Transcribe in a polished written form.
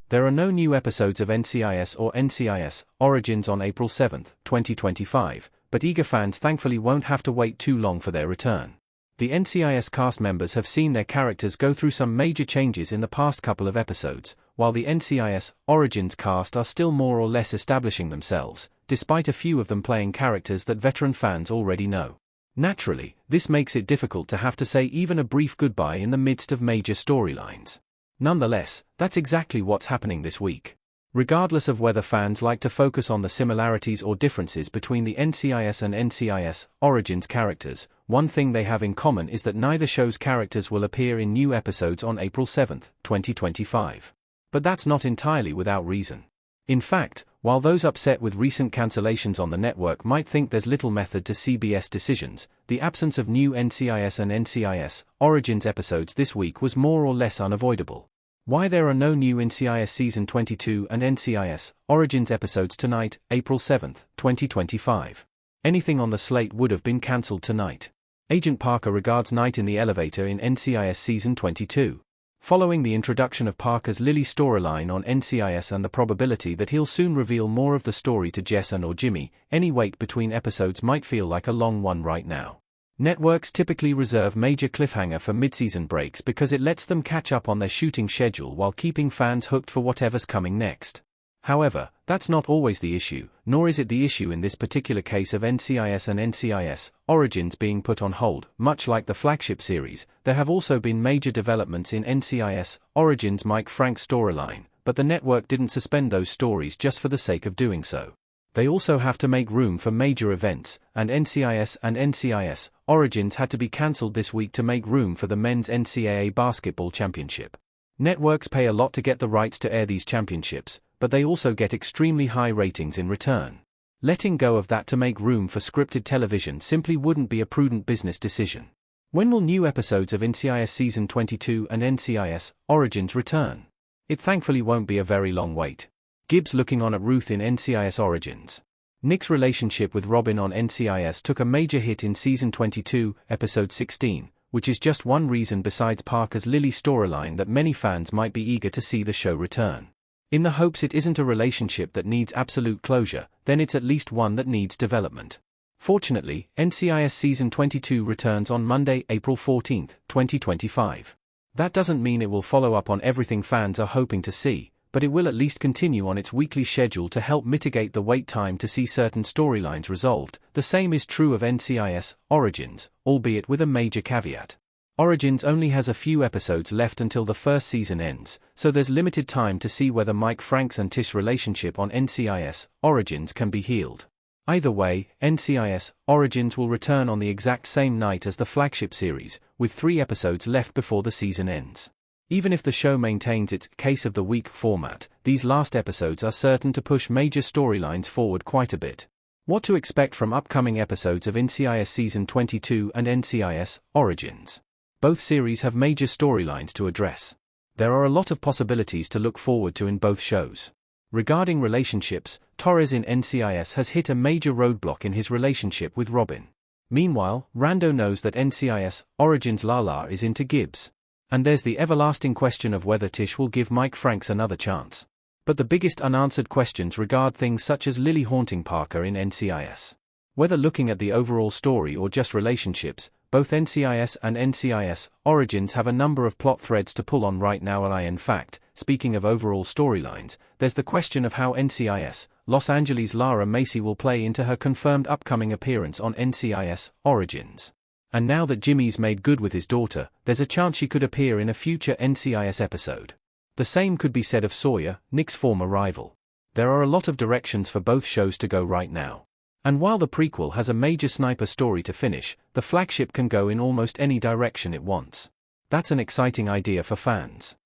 There are no new episodes of NCIS or NCIS Origins on April 7, 2025, but eager fans thankfully won't have to wait too long for their return. The NCIS cast members have seen their characters go through some major changes in the past couple of episodes, while the NCIS Origins cast are still more or less establishing themselves, despite a few of them playing characters that veteran fans already know. Naturally, this makes it difficult to have to say even a brief goodbye in the midst of major storylines. Nonetheless, that's exactly what's happening this week. Regardless of whether fans like to focus on the similarities or differences between the NCIS and NCIS Origins characters, one thing they have in common is that neither show's characters will appear in new episodes on April 7, 2025. But that's not entirely without reason. In fact, while those upset with recent cancellations on the network might think there's little method to CBS decisions, the absence of new NCIS and NCIS Origins episodes this week was more or less unavoidable. Why there are no new NCIS Season 22 and NCIS Origins episodes tonight, April 7, 2025. Anything on the slate would have been cancelled tonight. Agent Parker regards night in the elevator in NCIS Season 22. Following the introduction of Parker's Lily storyline on NCIS and the probability that he'll soon reveal more of the story to Jess and or Jimmy, any wait between episodes might feel like a long one right now. Networks typically reserve major cliffhanger for mid-season breaks because it lets them catch up on their shooting schedule while keeping fans hooked for whatever's coming next. However, that's not always the issue, nor is it the issue in this particular case of NCIS and NCIS Origins being put on hold. Much like the flagship series, there have also been major developments in NCIS Origins' Mike Frank storyline, but the network didn't suspend those stories just for the sake of doing so. They also have to make room for major events, and NCIS Origins had to be cancelled this week to make room for the men's NCAA basketball championship. Networks pay a lot to get the rights to air these championships, but they also get extremely high ratings in return. Letting go of that to make room for scripted television simply wouldn't be a prudent business decision. When will new episodes of NCIS Season 22 and NCIS Origins return? It thankfully won't be a very long wait. Gibbs looking on at Ruth in NCIS Origins. Nick's relationship with Robin on NCIS took a major hit in Season 22, Episode 16, which is just one reason besides Parker's Lily storyline that many fans might be eager to see the show return. In the hopes it isn't a relationship that needs absolute closure, then it's at least one that needs development. Fortunately, NCIS Season 22 returns on Monday, April 14, 2025. That doesn't mean it will follow up on everything fans are hoping to see, but it will at least continue on its weekly schedule to help mitigate the wait time to see certain storylines resolved. The same is true of NCIS Origins, albeit with a major caveat. Origins only has a few episodes left until the first season ends, so there's limited time to see whether Mike Frank's and Tish relationship on NCIS Origins can be healed. Either way, NCIS Origins will return on the exact same night as the flagship series, with 3 episodes left before the season ends. Even if the show maintains its Case of the Week format, these last episodes are certain to push major storylines forward quite a bit. What to expect from upcoming episodes of NCIS Season 22 and NCIS Origins? Both series have major storylines to address. There are a lot of possibilities to look forward to in both shows. Regarding relationships, Torres in NCIS has hit a major roadblock in his relationship with Robin. Meanwhile, Rando knows that NCIS Origins Lala is into Gibbs. And there's the everlasting question of whether Tish will give Mike Franks another chance. But the biggest unanswered questions regard things such as Lily haunting Parker in NCIS. Whether looking at the overall story or just relationships, both NCIS and NCIS Origins have a number of plot threads to pull on right now. And in fact, speaking of overall storylines, there's the question of how NCIS Los Angeles Lara Macy will play into her confirmed upcoming appearance on NCIS Origins. And now that Jimmy's made good with his daughter, there's a chance she could appear in a future NCIS episode. The same could be said of Sawyer, Nick's former rival. There are a lot of directions for both shows to go right now. And while the prequel has a major sniper story to finish, the flagship can go in almost any direction it wants. That's an exciting idea for fans.